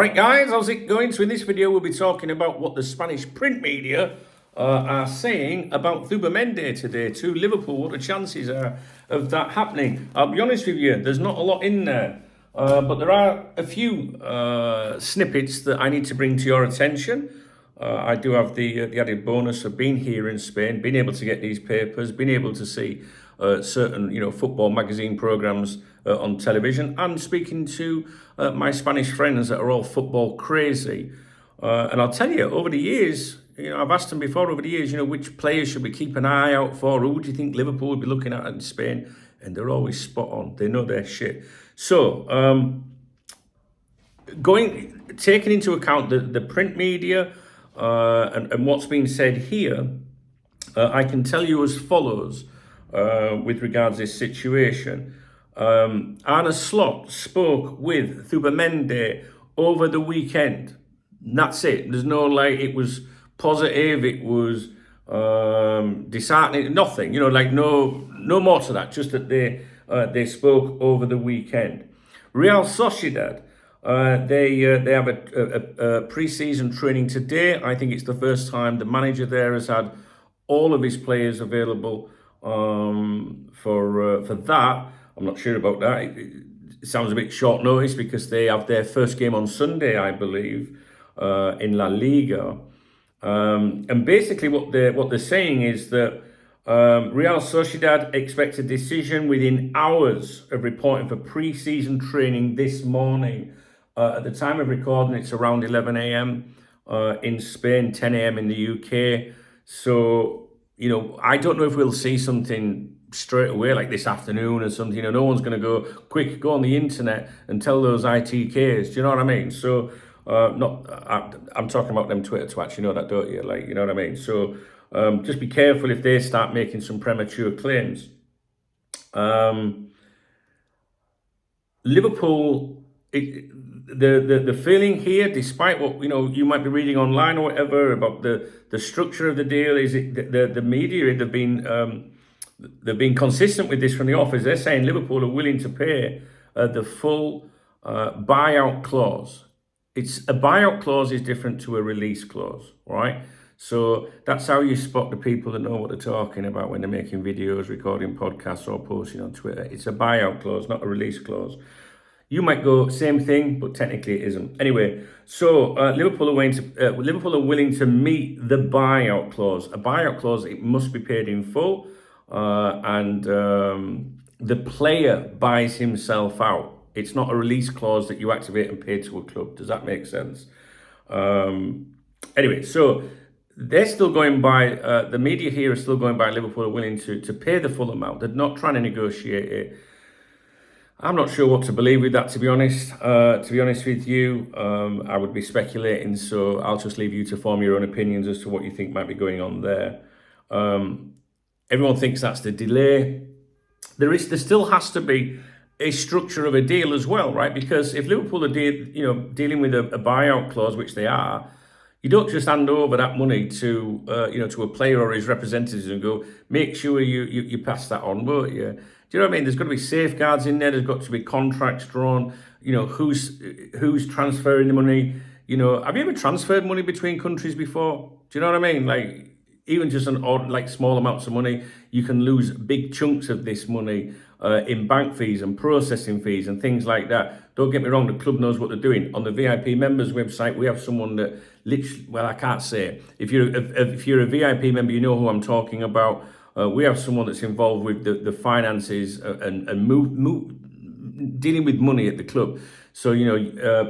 Alright guys, how's it going? So in this video we'll be talking about what the Spanish print media are saying about Zubimendi today to Liverpool. What the chances are of that happening? I'll be honest with you, there's not a lot in there. But there are a few snippets that I need to bring to your attention. I do have the added bonus of being here in Spain, being able to get these papers, being able to see certain football magazine programs on television, and speaking to my Spanish friends that are all football crazy. And I'll tell you, over the years, I've asked them before over the years, which players should we keep an eye out for? Who do you think Liverpool would be looking at in Spain? And they're always spot on. They know their shit. So, taking into account the print media and what's been said here, I can tell you as follows with regards to this situation. Arne Slot spoke with Zubimendi over the weekend. And that's it. There's no it was positive, it was disheartening, nothing. No more to that. Just that they spoke over the weekend. Real Sociedad, they have a pre-season training today. I think it's the first time the manager there has had all of his players available for that. I'm not sure about that. It sounds a bit short notice because they have their first game on Sunday, I believe, in La Liga. And basically what they're saying is that Real Sociedad expects a decision within hours of reporting for pre-season training this morning. At the time of recording, it's around 11 a.m. In Spain, 10 a.m. in the UK. So, I don't know if we'll see something straight away like this afternoon or something. No one's going to go on the internet and tell those ITKs. Do you know what I mean? So, I'm talking about them Twitter twats, you know that, don't you? You know what I mean? So, just be careful if they start making some premature claims. Liverpool, the feeling here, despite what you might be reading online or whatever about the structure of the deal, is the media they've been consistent with this from the office. They're saying Liverpool are willing to pay the full buyout clause. A buyout clause is different to a release clause, right? So that's how you spot the people that know what they're talking about when they're making videos, recording podcasts, or posting on Twitter. It's a buyout clause, not a release clause. You might go same thing, but technically it isn't. Anyway, so Liverpool are willing to meet the buyout clause. A buyout clause, it must be paid in full, and the player buys himself out. It's not a release clause that you activate and pay to a club. Does that make sense? Anyway, so they're still going by, the media here is still going by Liverpool are willing to pay the full amount. They're not trying to negotiate it. I'm not sure what to believe with that, to be honest. To be honest with you, I would be speculating, so I'll just leave you to form your own opinions as to what you think might be going on there. Everyone thinks that's the delay. There still has to be a structure of a deal as well, right? Because if Liverpool are dealing with a buyout clause, which they are, you don't just hand over that money to to a player or his representatives and go, make sure you pass that on, won't you? Do you know what I mean? There's got to be safeguards in there. There's got to be contracts drawn. Who's transferring the money? Have you ever transferred money between countries before? Do you know what I mean? Even just an odd, small amounts of money, you can lose big chunks of this money in bank fees and processing fees and things like that. Don't get me wrong, the club knows what they're doing. On the VIP members website, we have someone that literally, well, I can't say. If you're a VIP member, you know who I'm talking about. We have someone that's involved with the finances and dealing with money at the club. So,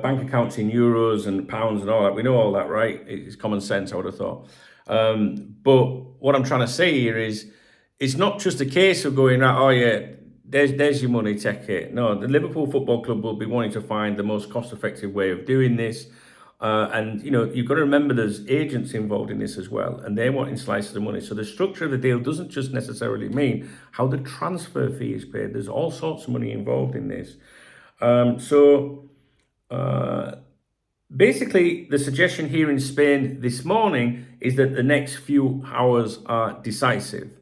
bank accounts in euros and pounds and all that. We know all that, right? It's common sense, I would have thought. But what I'm trying to say here is, it's not just a case of going, oh yeah, there's your money, take it. No, the Liverpool Football Club will be wanting to find the most cost-effective way of doing this. And you've got to remember there's agents involved in this as well, and they're wanting slices of money. So the structure of the deal doesn't just necessarily mean how the transfer fee is paid. There's all sorts of money involved in this. Basically, the suggestion here in Spain this morning is that the next few hours are decisive.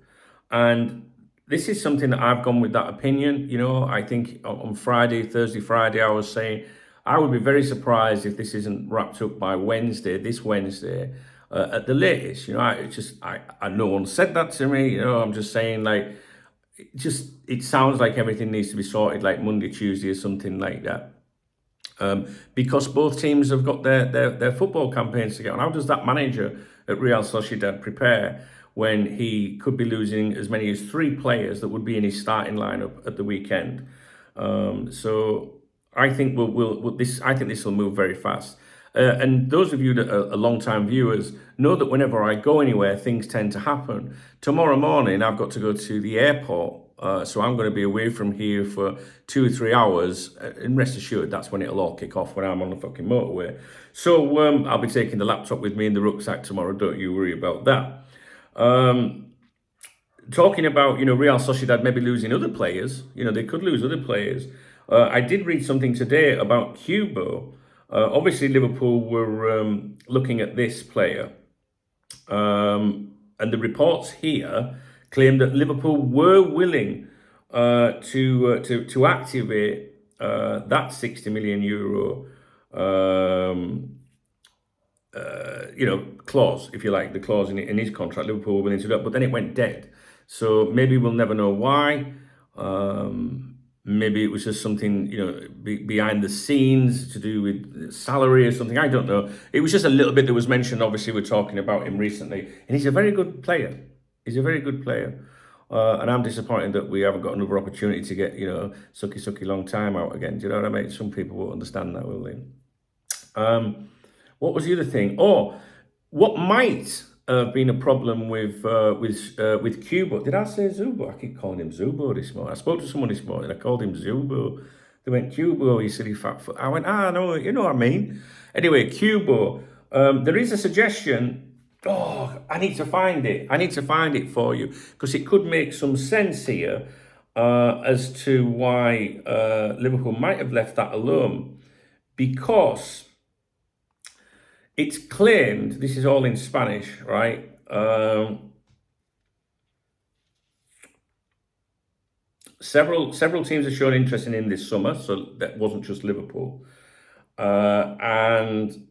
And this is something that I've gone with that opinion. I think on Thursday, Friday, I was saying I would be very surprised if this isn't wrapped up by this Wednesday, at the latest. I no one said that to me. I'm just saying, like, it sounds like everything needs to be sorted like Monday, Tuesday, or something like that. Because both teams have got their football campaigns together. And how does that manager at Real Sociedad prepare when he could be losing as many as 3 players that would be in his starting lineup at the weekend? So I think I think this will move very fast. And those of you that are long-time viewers know that whenever I go anywhere, things tend to happen. Tomorrow morning, I've got to go to the airport. So I'm going to be away from here for 2 or 3 hours. And rest assured, that's when it'll all kick off, when I'm on the fucking motorway. So I'll be taking the laptop with me in the rucksack tomorrow. Don't you worry about that. Talking about, Real Sociedad maybe losing other players. They could lose other players. I did read something today about Cubo. Obviously, Liverpool were looking at this player. And the reports here claim that Liverpool were willing to activate that 60 million euro clause, if you like, the clause in his contract. Liverpool were willing to do that, but then it went dead. So maybe we'll never know why. Maybe it was just something, behind the scenes to do with salary or something. I don't know. It was just a little bit that was mentioned. Obviously, we're talking about him recently. And he's a very good player. He's a very good player. And I'm disappointed that we haven't got another opportunity to get, sucky long time out again. Do you know what I mean? Some people won't understand that, will they? What was the other thing? Oh, what might have been a problem with Cubo. Did I say Zubo? I keep calling him Zubo this morning. I spoke to someone this morning. I called him Zubo. They went, Cubo, he said he fat foot. I went, no, you know what I mean. Anyway, Cubo. There is a suggestion. Oh, I need to find it. I need to find it for you because it could make some sense here as to why Liverpool might have left that alone. Because it's claimed, this is all in Spanish, right? Several teams have shown interest in him this summer, so that wasn't just Liverpool. And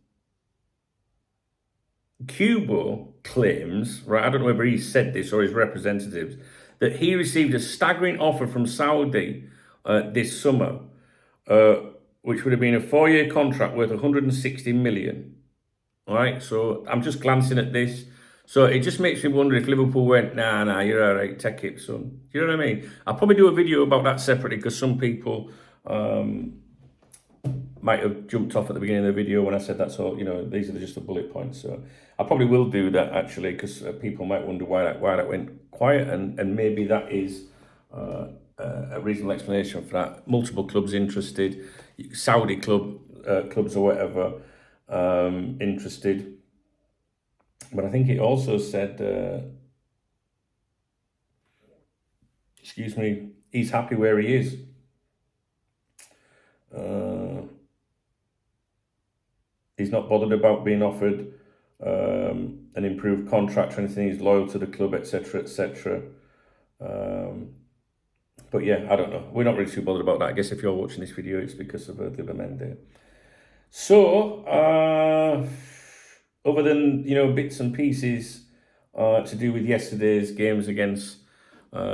Cubo claims, right, I don't know whether he said this or his representatives, that he received a staggering offer from Saudi this summer, which would have been a 4-year contract worth 160 million. All right, so I'm just glancing at this. So it just makes me wonder if Liverpool went, nah, you're all right, take it, son. You know what I mean? I'll probably do a video about that separately because some people might have jumped off at the beginning of the video when I said that. So, these are just the bullet points. So I probably will do that actually because people might wonder why that went quiet. And maybe that is a reasonable explanation for that. Multiple clubs interested, Saudi clubs or whatever. Interested, but I think it also said, he's happy where he is. He's not bothered about being offered an improved contract or anything. He's loyal to the club, etc., etc. But yeah, I don't know. We're not really too bothered about that. I guess if you're watching this video, it's because of Zubimendi. So, other than, bits and pieces to do with yesterday's games against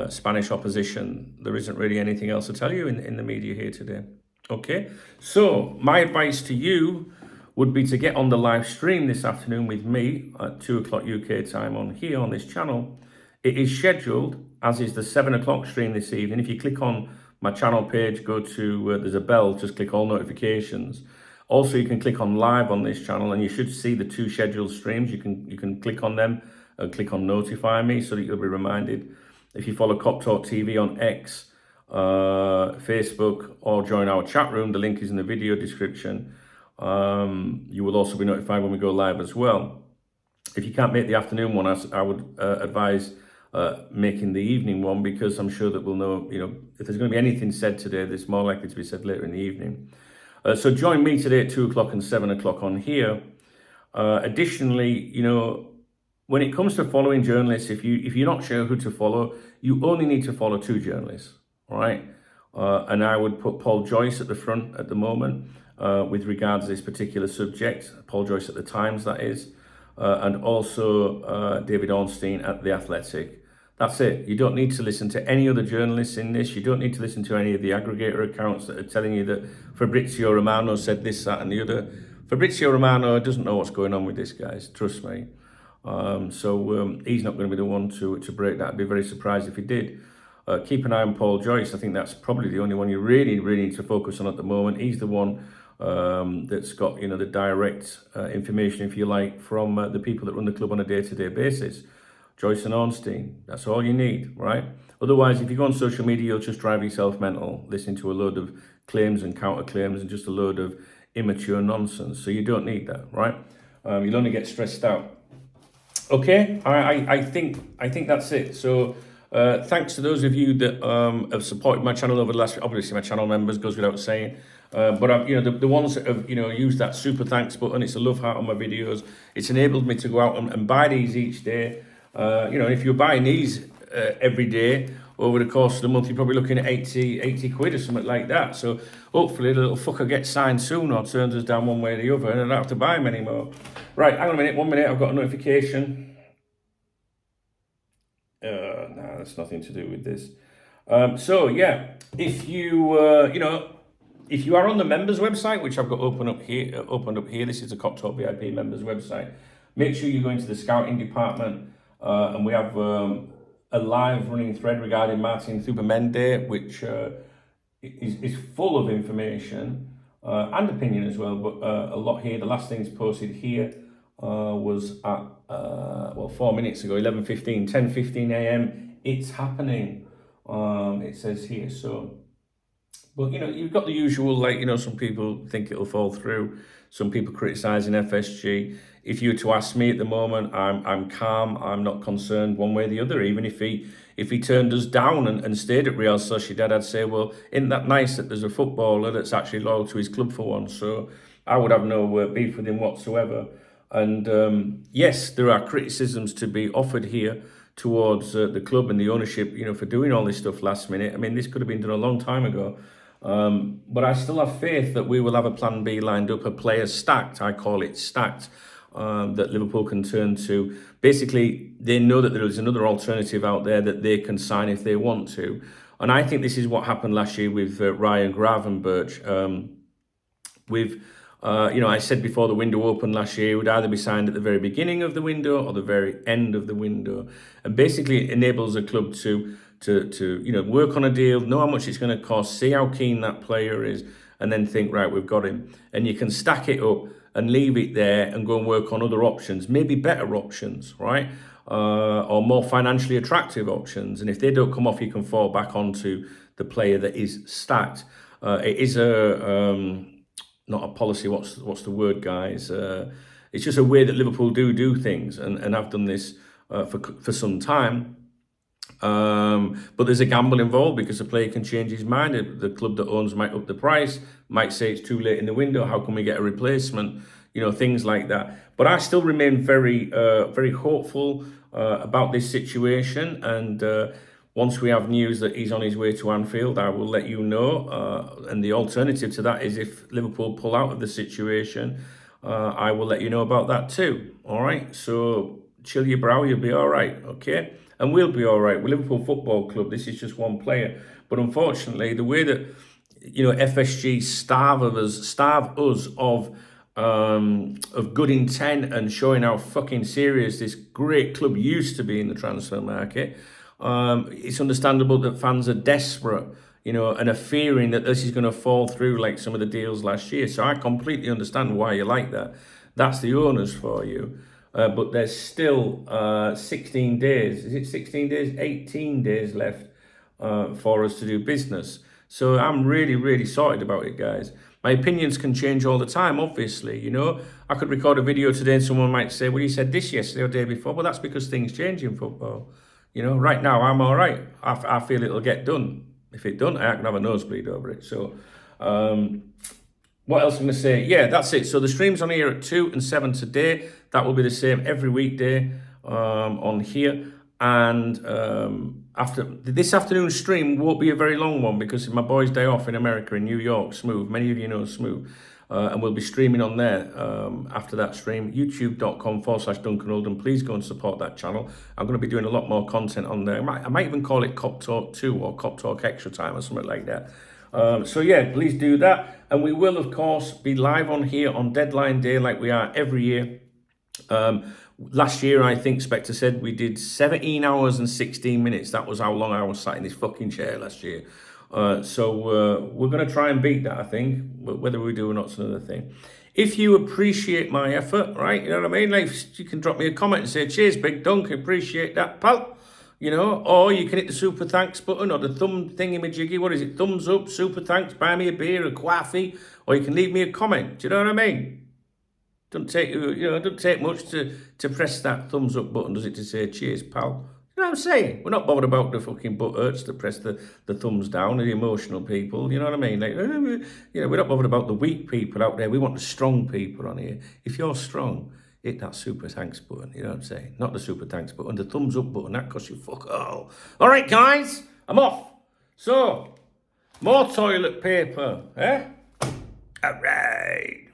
Spanish opposition, there isn't really anything else to tell you in the media here today. Okay, so my advice to you would be to get on the live stream this afternoon with me at 2 o'clock UK time on this channel. It is scheduled, as is the 7 o'clock stream this evening. If you click on my channel page, go to, there's a bell, just click all notifications. Also, you can click on live on this channel and you should see the 2 scheduled streams. You can click on them and click on notify me so that you'll be reminded. If you follow KopTalk TV on X, Facebook, or join our chat room, the link is in the video description. You will also be notified when we go live as well. If you can't make the afternoon one, I would advise making the evening one because I'm sure that we'll know, if there's going to be anything said today, there's more likely to be said later in the evening. So join me today at 2 o'clock and 7 o'clock on here. Additionally, when it comes to following journalists, if you're not sure who to follow, you only need to follow 2 journalists, all right? And I would put Paul Joyce at the front at the moment. with regards to this particular subject. Paul Joyce at the Times, that is, and also David Ornstein at The Athletic. That's it. You don't need to listen to any other journalists in this. You don't need to listen to any of the aggregator accounts that are telling you that Fabrizio Romano said this, that, and the other. Fabrizio Romano doesn't know what's going on with this, guys. Trust me. So he's not going to be the one to break that. I'd be very surprised if he did. Keep an eye on Paul Joyce. I think that's probably the only one you really need to focus on at the moment. He's the one that's got, you know, the direct information, if you like, from the people that run the club on a day-to-day basis. Joyce and Ornstein, that's all you need, right? Otherwise, if you go on social media, you'll just drive yourself mental, listening to a load of claims and counter-claims and just a load of immature nonsense. So you don't need that, right? You'll only get stressed out. Okay, I think that's it. So thanks to those of you that have supported my channel over the last, obviously my channel members, goes without saying. But I'm, you know, the ones that have, you know, used that super thanks button, it's a love heart on my videos. It's enabled me to go out and buy these each day. You know, if you're buying these every day over the course of the month, you're probably looking at 80 quid or something like that. So hopefully the little fucker gets signed soon or turns us down one way or the other and I don't have to buy them anymore. Right, hang on a minute, 1 minute, I've got a notification. No, that's nothing to do with this. So yeah, if you, you know, if you are on the members website, which I've got opened up here, this is the KopTalk VIP members website. Make sure you go into the scouting department. And we have a live running thread regarding Martin Zubimendi, which is full of information and opinion as well, but a lot here. The last things posted here was at, 4 minutes ago, 10:15 a.m. It's happening, it says here. So, but, you know, you've got the usual, like, you know, some people think it'll fall through. Some people criticising FSG. If you were to ask me at the moment, I'm calm. I'm not concerned one way or the other. Even if he turned us down and stayed at Real Sociedad, I'd say, well, isn't that nice that there's a footballer that's actually loyal to his club for once? So I would have no beef with him whatsoever. And yes, there are criticisms to be offered here towards the club and the ownership, you know, for doing all this stuff last minute. I mean, this could have been done a long time ago. But I still have faith that we will have a plan B lined up, a player stacked, I call it stacked, that Liverpool can turn to. Basically, they know that there is another alternative out there that they can sign if they want to. And I think this is what happened last year with Ryan Gravenberch. You know, I said before the window opened last year, it would either be signed at the very beginning of the window or the very end of the window. And basically it enables a club to you know, work on a deal, know how much it's going to cost, see how keen that player is, and then think, right, we've got him. And you can stack it up and leave it there and go and work on other options, maybe better options, right? Or more financially attractive options. And if they don't come off, you can fall back onto the player that is stacked. It is not a policy, what's the word, guys? It's just a way that Liverpool do things and have done this for some time. But there's a gamble involved because the player can change his mind. The club that owns might up the price, might say it's too late in the window. How can we get a replacement? You know, things like that. But I still remain very, very hopeful about this situation. And once we have news that he's on his way to Anfield, I will let you know. And the alternative to that is if Liverpool pull out of the situation, I will let you know about that too. All right. So chill your brow, you'll be all right. Okay. And we'll be all right. With Liverpool Football Club, this is just one player. But unfortunately, the way that, you know, FSG starve us of good intent and showing how fucking serious this great club used to be in the transfer market, it's understandable that fans are desperate, you know, and are fearing that this is going to fall through like some of the deals last year. So I completely understand why you're like that. That's the owners for you. But there's still 16 days. Is it 16 days? 18 days left for us to do business. So I'm really, really sorted about it, guys. My opinions can change all the time, obviously. You know, I could record a video today and someone might say, well, you said this yesterday or day before. Well, that's because things change in football. You know, right now I'm all right. I feel it'll get done. If it don't, I can have a nosebleed over it. So, what else am I going to say? Yeah, that's it. So the stream's on here at 2 and 7 today. That will be the same every weekday on here. And after this afternoon's stream won't be a very long one because it's my boy's day off in America, in New York, Smooth. Many of you know Smooth. And we'll be streaming on there after that stream, youtube.com/Duncan Oldham. Please go and support that channel. I'm going to be doing a lot more content on there. I might even call it KopTalk 2 or KopTalk Extra Time or something like that. So yeah, please do that. And we will, of course, be live on here on deadline day like we are every year. Last year, I think Spectre said we did 17 hours and 16 minutes. That was how long I was sat in this fucking chair last year. So we're going to try and beat that, I think. Whether we do or not is another thing. If you appreciate my effort, right, you know what I mean? Like, you can drop me a comment and say, cheers, Big Dunk, appreciate that, pal. You know, or you can hit the super thanks button or the thumb thingy-majiggy. What is it? Thumbs up, super thanks, buy me a beer, a coffee, or you can leave me a comment. Do you know what I mean? Don't take much to press that thumbs up button, does it, to say cheers, pal? You know what I'm saying? We're not bothered about the fucking butt hurts to press the thumbs down, the emotional people. You know what I mean? Like, we're not bothered about the weak people out there. We want the strong people on here. If you're strong, hit that super thanks button. You know what I'm saying? Not the super thanks button, the thumbs up button. That costs you fuck all. All right, guys, I'm off. So, more toilet paper, eh? All right.